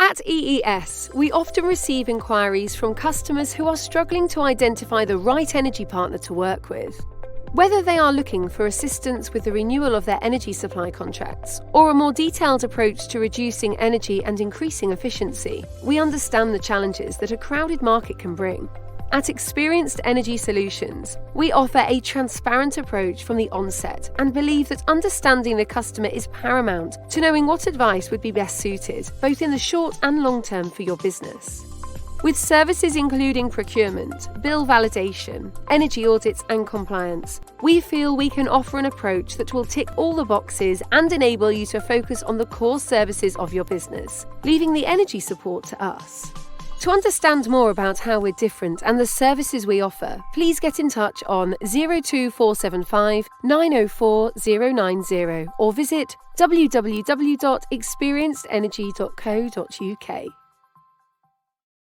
At EES, we often receive inquiries from customers who are struggling to identify the right energy partner to work with. Whether they are looking for assistance with the renewal of their energy supply contracts or a more detailed approach to reducing energy and increasing efficiency, we understand the challenges that a crowded market can bring. At Experienced Energy Solutions, we offer a transparent approach from the onset and believe that understanding the customer is paramount to knowing what advice would be best suited, both in the short and long term for your business. With services including procurement, bill validation, energy audits and compliance, we feel we can offer an approach that will tick all the boxes and enable you to focus on the core services of your business, leaving the energy support to us. To understand more about how we're different and the services we offer, please get in touch on 02475 904 090 or visit www.experiencedergy.co.uk.